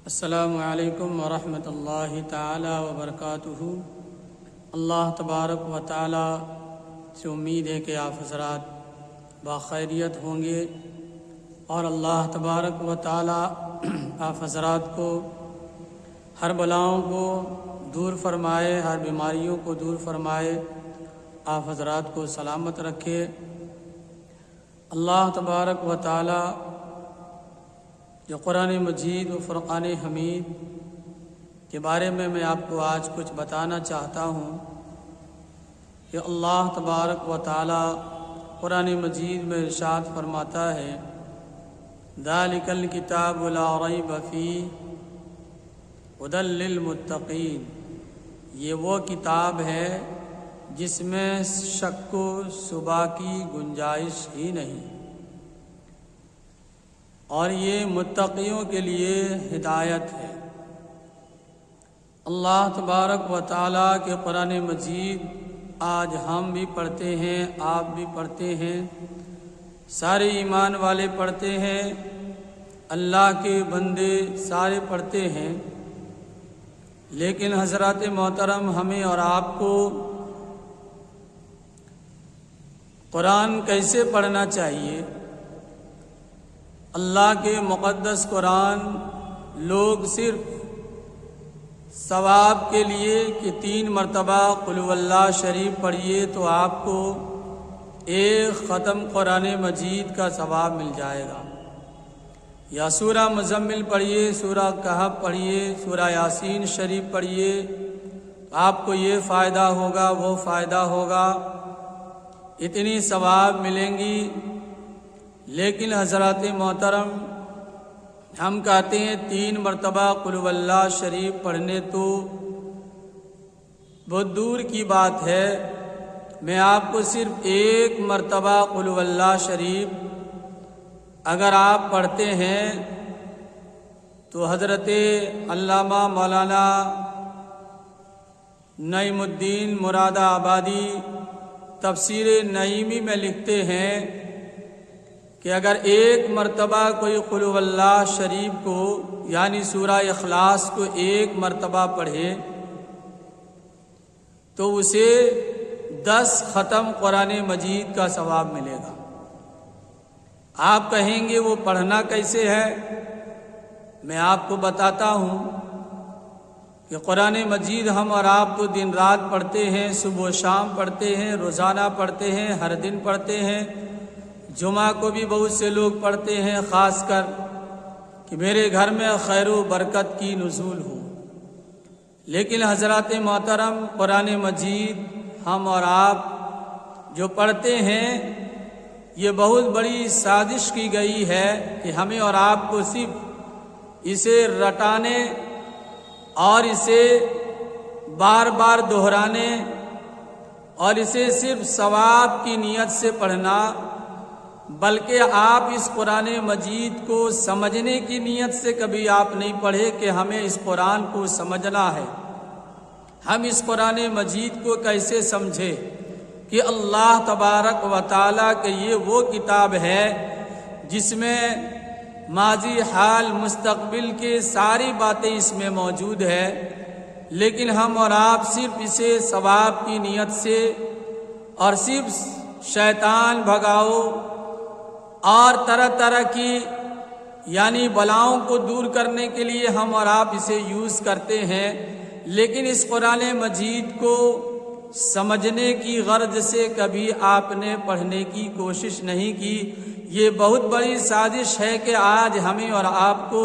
السلام علیکم ورحمۃ اللہ تعالی وبرکاتہ۔ اللہ تبارک و تعالی سے امید ہے کہ آپ حضرات باخیریت ہوں گے اور اللہ تبارک و تعالی آپ حضرات کو ہر بلاؤں کو دور فرمائے، ہر بیماریوں کو دور فرمائے، آپ حضرات کو سلامت رکھے۔ اللہ تبارک و تعالی جو قرآن مجید و فرقان حمید کے بارے میں آپ کو آج کچھ بتانا چاہتا ہوں کہ اللہ تبارک و تعالی قرآن مجید میں ارشاد فرماتا ہے، ذالک الکتاب لا ریب فیہ ھدی للمتقین، یہ وہ کتاب ہے جس میں شک و شبہ کی گنجائش ہی نہیں، اور یہ متقیوں کے لیے ہدایت ہے۔ اللہ تبارک و تعالیٰ کے قرآن مجید آج ہم بھی پڑھتے ہیں، آپ بھی پڑھتے ہیں، سارے ایمان والے پڑھتے ہیں، اللہ کے بندے سارے پڑھتے ہیں، لیکن حضرات محترم ہمیں اور آپ کو قرآن کیسے پڑھنا چاہیے؟ اللہ کے مقدس قرآن لوگ صرف ثواب کے لیے کہ 3 مرتبہ قل هو اللہ شریف پڑھیے تو آپ کو ایک ختم قرآن مجید کا ثواب مل جائے گا، یا سورہ مزمل پڑھیے، سورہ کہف پڑھیے، سورہ یاسین شریف پڑھیے، آپ کو یہ فائدہ ہوگا، وہ فائدہ ہوگا، اتنی ثواب ملیں گی۔ لیکن حضرات محترم ہم کہتے ہیں 3 مرتبہ قل هو اللہ شریف پڑھنے تو بہت دور کی بات ہے، میں آپ کو صرف 1 مرتبہ قل هو اللہ شریف اگر آپ پڑھتے ہیں تو حضرت علامہ مولانا نعیم الدین مراد آبادی تفسیر نعیمی میں لکھتے ہیں کہ اگر 1 مرتبہ کوئی قل هو اللہ شریف کو یعنی سورہ اخلاص کو 1 مرتبہ پڑھے تو اسے 10 ختم قرآن مجید کا ثواب ملے گا۔ آپ کہیں گے وہ پڑھنا کیسے ہے؟ میں آپ کو بتاتا ہوں کہ قرآن مجید ہم اور آپ تو دن رات پڑھتے ہیں، صبح و شام پڑھتے ہیں، روزانہ پڑھتے ہیں، ہر دن پڑھتے ہیں، جمعہ کو بھی بہت سے لوگ پڑھتے ہیں، خاص کر کہ میرے گھر میں خیر و برکت کی نزول ہو۔ لیکن حضرات محترم قرآن مجید ہم اور آپ جو پڑھتے ہیں یہ بہت بڑی سازش کی گئی ہے کہ ہمیں اور آپ کو صرف اسے رٹانے اور اسے بار بار دہرانے اور اسے صرف ثواب کی نیت سے پڑھنا، بلکہ آپ اس قرآن مجید کو سمجھنے کی نیت سے کبھی آپ نہیں پڑھے کہ ہمیں اس قرآن کو سمجھنا ہے۔ ہم اس قرآن مجید کو کیسے سمجھے کہ اللہ تبارک و تعالیٰ کہ یہ وہ کتاب ہے جس میں ماضی، حال، مستقبل کے ساری باتیں اس میں موجود ہے، لیکن ہم اور آپ صرف اسے ثواب کی نیت سے اور صرف شیطان بھگاؤ اور طرح طرح کی یعنی بلاؤں کو دور کرنے کے لیے ہم اور آپ اسے یوز کرتے ہیں، لیکن اس قرآن مجید کو سمجھنے کی غرض سے کبھی آپ نے پڑھنے کی کوشش نہیں کی۔ یہ بہت بڑی سازش ہے کہ آج ہمیں اور آپ کو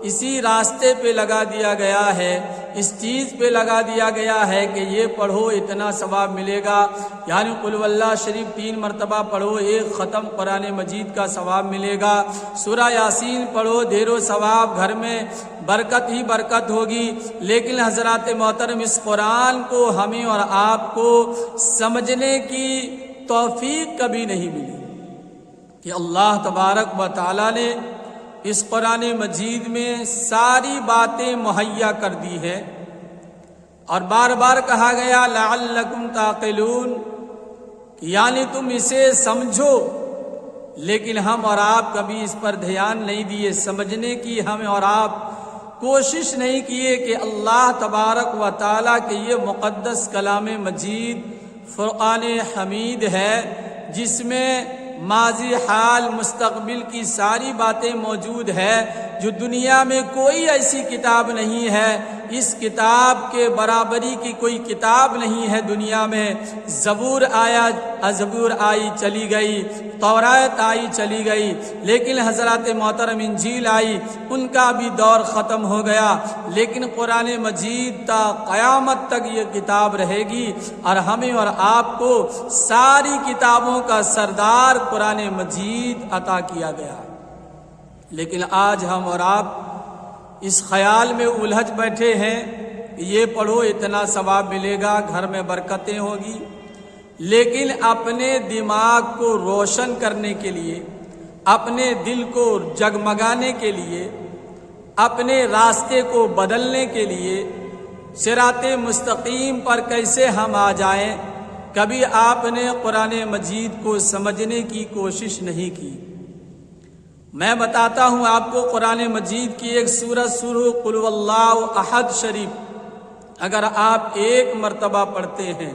اسی راستے پہ لگا دیا گیا ہے، اس چیز پہ لگا دیا گیا ہے کہ یہ پڑھو اتنا ثواب ملے گا، یعنی قل هو اللہ شریف 3 مرتبہ پڑھو 1 ختم قرآن مجید کا ثواب ملے گا، سورہ یاسین پڑھو ڈھیر و ثواب، گھر میں برکت ہی برکت ہوگی۔ لیکن حضرات محترم اس قرآن کو ہمیں اور آپ کو سمجھنے کی توفیق کبھی نہیں ملی کہ اللہ تبارک و تعالیٰ نے اس قرآن مجید میں ساری باتیں مہیا کر دی ہے، اور بار بار کہا گیا لعلکم تعقلون، یعنی تم اسے سمجھو، لیکن ہم اور آپ کبھی اس پر دھیان نہیں دیے۔ سمجھنے کی ہم اور آپ کوشش نہیں کیے کہ اللہ تبارک و تعالیٰ کے یہ مقدس کلام مجید فرقان حمید ہے، جس میں ماضی، حال، مستقبل کی ساری باتیں موجود ہے، جو دنیا میں کوئی ایسی کتاب نہیں ہے، اس کتاب کے برابری کی کوئی کتاب نہیں ہے دنیا میں۔ زبور آئی چلی گئی، تورات آئی چلی گئی، لیکن حضرات محترم انجیل آئی، ان کا بھی دور ختم ہو گیا، لیکن قرآن مجید تا قیامت تک یہ کتاب رہے گی، اور ہمیں اور آپ کو ساری کتابوں کا سردار قرآن مجید عطا کیا گیا۔ لیکن آج ہم اور آپ اس خیال میں الجھ بیٹھے ہیں کہ یہ پڑھو اتنا ثواب ملے گا، گھر میں برکتیں ہوگی، لیکن اپنے دماغ کو روشن کرنے کے لیے، اپنے دل کو جگمگانے کے لیے، اپنے راستے کو بدلنے کے لیے، صراط مستقیم پر کیسے ہم آ جائیں، کبھی آپ نے قرآن مجید کو سمجھنے کی کوشش نہیں کی۔ میں بتاتا ہوں آپ کو، قرآن مجید کی ایک سورت سورہ قل هو اللہ احد شریف اگر آپ ایک مرتبہ پڑھتے ہیں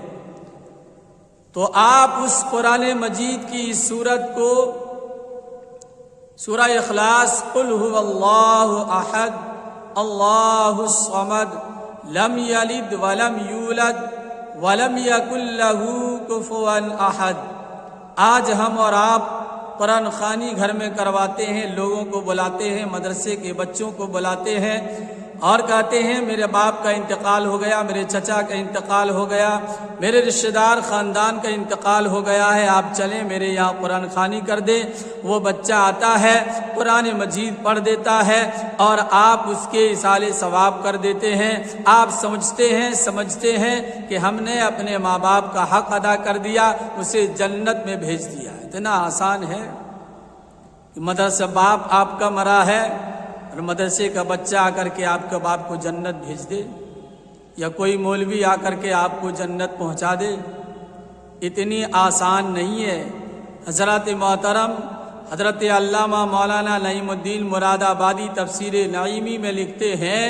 تو آپ اس قرآن مجید کی اس سورت کو، سورہ اخلاص، قل هو اللہ احد اللہ الصمد لم یلد ولم یولد ولم یکن لہ کفوا احد، آج ہم اور آپ قرآن خوانی گھر میں کرواتے ہیں، لوگوں کو بلاتے ہیں، مدرسے کے بچوں کو بلاتے ہیں اور کہتے ہیں میرے باپ کا انتقال ہو گیا، میرے چچا کا انتقال ہو گیا، میرے رشتہ دار خاندان کا انتقال ہو گیا ہے، آپ چلیں میرے یہاں قرآن خوانی کر دیں۔ وہ بچہ آتا ہے، قرآن مجید پڑھ دیتا ہے اور آپ اس کے ایصال ثواب کر دیتے ہیں۔ آپ سمجھتے ہیں کہ ہم نے اپنے ماں باپ کا حق ادا کر دیا، اسے جنت میں بھیج دیا۔ اتنا آسان ہے کہ مدرسہ باپ آپ کا مرا ہے اور مدرسے کا بچہ آ کر کے آپ کے باپ کو جنت بھیج دے، یا کوئی مولوی آ کر کے آپ کو جنت پہنچا دے۔ اتنی آسان نہیں ہے۔ حضرات محترم، حضرت علامہ مولانا نعیم الدین مراد آبادی تفسیر نعیمی میں لکھتے ہیں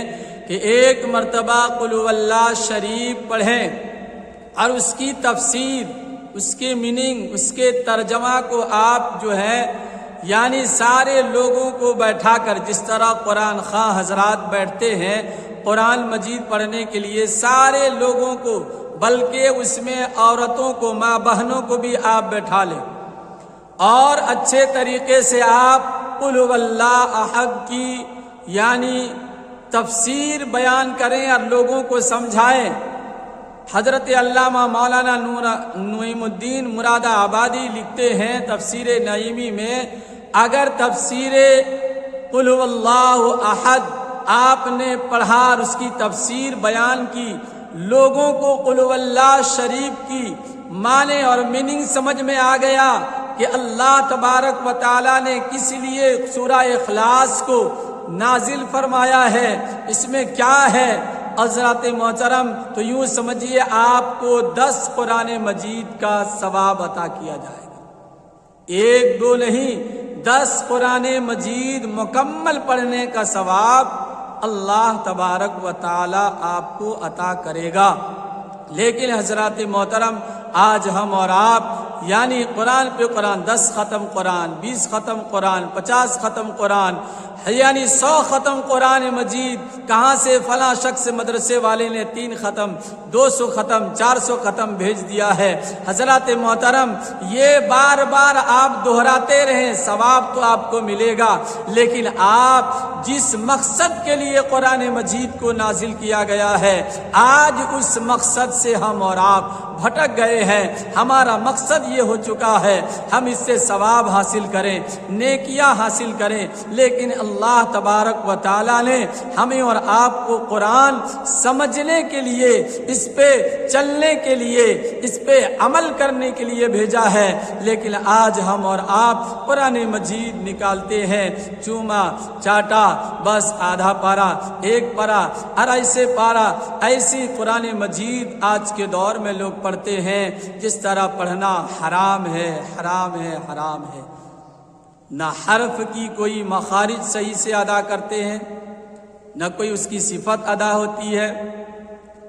کہ ایک مرتبہ قل هو اللہ شریف پڑھیں اور اس کی تفسیر، اس کے میننگ، اس کے ترجمہ کو آپ جو ہے یعنی سارے لوگوں کو بیٹھا کر، جس طرح قرآن خواں حضرات بیٹھتے ہیں قرآن مجید پڑھنے کے لیے، سارے لوگوں کو، بلکہ اس میں عورتوں کو، ماں بہنوں کو بھی آپ بیٹھا لیں اور اچھے طریقے سے آپ قل هو اللہ احد کی یعنی تفسیر بیان کریں اور لوگوں کو سمجھائیں۔ حضرت علامہ مولانا نعیم الدین مراد آبادی لکھتے ہیں تفسیر نعیمی میں، اگر تفسیر قل هو اللہ احد آپ نے پڑھا اور اس کی تفسیر بیان کی، لوگوں کو قل هو اللہ شریف کی معنی اور میننگ سمجھ میں آ گیا کہ اللہ تبارک و تعالیٰ نے کس لیے سورہ اخلاص کو نازل فرمایا ہے، اس میں کیا ہے، حضرات محترم، تو یوں سمجھیے آپ کو 10 قرآن مجید کا ثواب عطا کیا جائے گا۔ ایک دو نہیں، 10 قرآن مجید مکمل پڑھنے کا ثواب اللہ تبارک و تعالی آپ کو عطا کرے گا۔ لیکن حضرات محترم، آج ہم اور آپ یعنی قرآن پہ قرآن، 10 ختم قرآن، 20 ختم قرآن، 50 ختم قرآن، یعنی 100 ختم قرآن مجید، کہاں سے فلاں شخص مدرسے والے نے 3 ختم، 200 ختم، 400 ختم بھیج دیا ہے۔ حضرات محترم، یہ بار بار آپ دہراتے رہیں، ثواب تو آپ کو ملے گا، لیکن آپ جس مقصد کے لیے قرآن مجید کو نازل کیا گیا ہے، آج اس مقصد سے ہم اور آپ بھٹک گئے ہیں۔ ہمارا مقصد یہ ہو چکا ہے ہم اس سے ثواب حاصل کریں، نیکیاں حاصل کریں، لیکن اللہ تبارک و تعالیٰ نے ہمیں اور آپ کو قرآن سمجھنے کے لیے، اس پہ چلنے کے لیے، اس پہ عمل کرنے کے لیے بھیجا ہے۔ لیکن آج ہم اور آپ قرآن مجید نکالتے ہیں، چوما چاٹا، بس آدھا پارا، ایک پارا، اڑائی سے پارا، ایسی قرآن مجید آج کے دور میں لوگ پڑھتے ہیں جس طرح پڑھنا حرام ہے، حرام ہے، حرام ہے۔ نہ حرف کی کوئی مخارج صحیح سے ادا کرتے ہیں، نہ کوئی اس کی صفت ادا ہوتی ہے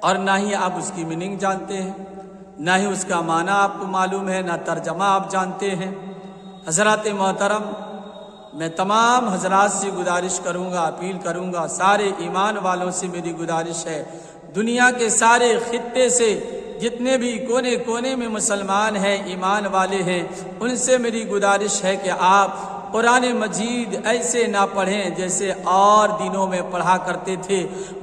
اور نہ ہی آپ اس کی میننگ جانتے ہیں، نہ ہی اس کا معنی آپ کو معلوم ہے، نہ ترجمہ آپ جانتے ہیں۔ حضرات محترم، میں تمام حضرات سے گزارش کروں گا، اپیل کروں گا، سارے ایمان والوں سے میری گزارش ہے، دنیا کے سارے خطے سے جتنے بھی کونے کونے میں مسلمان ہیں، ایمان والے ہیں، ان سے میری گزارش ہے کہ آپ قرآن مجید ایسے نہ پڑھیں جیسے اور دنوں میں پڑھا کرتے تھے،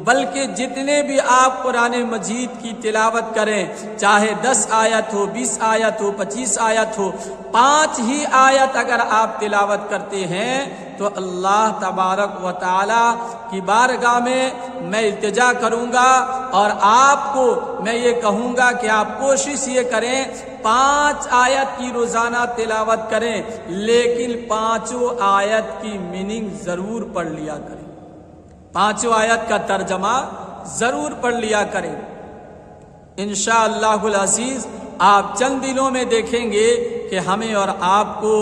بلکہ جتنے بھی آپ قرآن مجید کی تلاوت کریں، چاہے 10 آیت ہو، 20 آیت ہو، 25 آیت ہو، 5 ہی آیت اگر آپ تلاوت کرتے ہیں تو اللہ تبارک و تعالی کی بارگاہ میں التجا کروں گا اور آپ کو میں یہ کہوں گا کہ آپ کوشش یہ کریں 5 آیت کی روزانہ تلاوت کریں، لیکن 5 آیت کی میننگ ضرور پڑھ لیا کریں، 5 آیت کا ترجمہ ضرور پڑھ لیا کریں۔ انشاءاللہ العزیز آپ چند دنوں میں دیکھیں گے کہ ہمیں اور آپ کو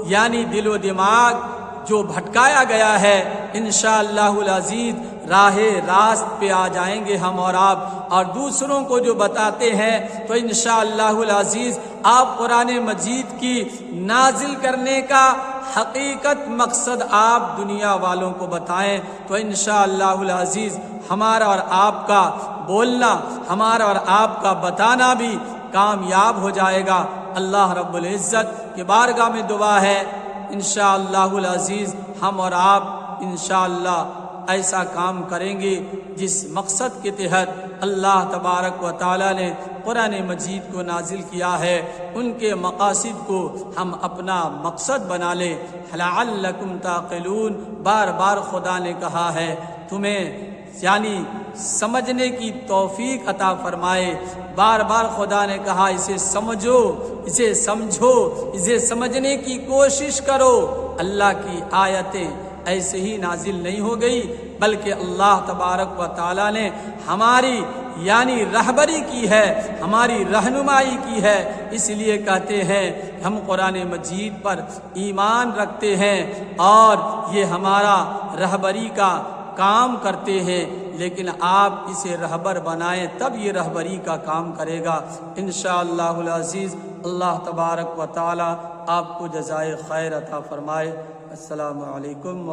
یعنی دل و دماغ جو بھٹکایا گیا ہے، انشاءاللہ العزیز راہ راست پہ آ جائیں گے ہم اور آپ، اور دوسروں کو جو بتاتے ہیں تو انشاءاللہ العزیز آپ قرآن مجید کی نازل کرنے کا حقیقت مقصد آپ دنیا والوں کو بتائیں تو انشاءاللہ العزیز ہمارا اور آپ کا بولنا، ہمارا اور آپ کا بتانا بھی کامیاب ہو جائے گا۔ اللہ رب العزت کی بارگاہ میں دعا ہے انشاءاللہ العزیز ہم اور آپ انشاءاللہ ایسا کام کریں گے جس مقصد کے تحت اللہ تبارک و تعالی نے قرآن مجید کو نازل کیا ہے، ان کے مقاصد کو ہم اپنا مقصد بنا لیں۔ لعلکم تعقلون، بار بار خدا نے کہا ہے تمہیں یعنی سمجھنے کی توفیق عطا فرمائے، بار بار خدا نے کہا اسے سمجھو، اسے سمجھو، اسے سمجھنے کی کوشش کرو۔ اللہ کی آیتیں ایسے ہی نازل نہیں ہو گئی، بلکہ اللہ تبارک و تعالی نے ہماری یعنی رہبری کی ہے، ہماری رہنمائی کی ہے، اس لیے کہتے ہیں ہم قرآن مجید پر ایمان رکھتے ہیں اور یہ ہمارا رہبری کا کام کرتے ہیں، لیکن آپ اسے رہبر بنائیں تب یہ رہبری کا کام کرے گا انشاءاللہ العزیز۔ اللہ تبارک و تعالی آپ کو جزائے خیر عطا فرمائے۔ السلام علیکم